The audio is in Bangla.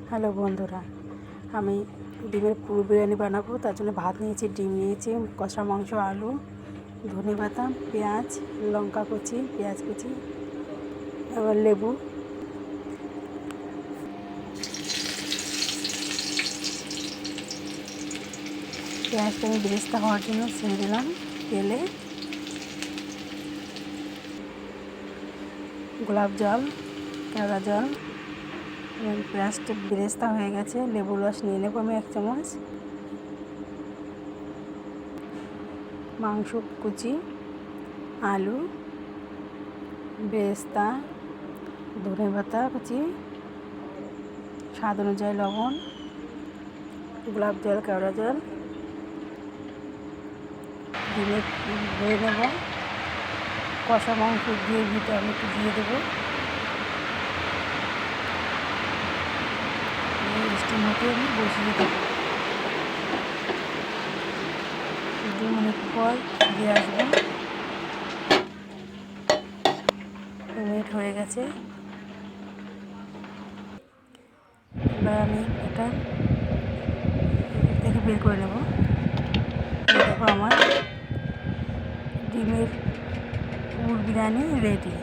হ্যালো বন্ধুরা, আমি ডিমের পুর বিরিয়ানি বানাবো। তার জন্য ভাত নিয়েছি, ডিম নিয়েছি, কষা মাংস, আলু, ধনেপাতা, পেঁয়াজ, লঙ্কা কুচি, পেঁয়াজ কুচি, এবার লেবু। পেঁয়াজটা আমি বেরেস্তা হওয়ার জন্য ছেড়ে দিলাম তেলে। গোলাপ জল, কেওড়া জল, পেঁয়াজটা বেরেস্তা হয়ে গেছে। লেবু রস নিয়ে নেবো আমি 1 চামচ। মাংস কুচি, আলু, বেরেস্তা, ধনেপাতা কুচি, স্বাদ অনুযায়ী লবণ, গোলাপ জল, কেওড়া জল, ডিমে ধুয়ে নেব। কষা মাংস গ্রেভিটা আমি একটু দিয়ে দেবো। স্টিম হতে আমি বসিয়ে দেবো। 2 মিনিট পর দিয়ে আসবো। 2 মিনিট হয়ে গেছে। এবার আমি এটা থেকে বের করে নেব। দেখো আমার ডিমের পুর বিরিয়ানি রেডি।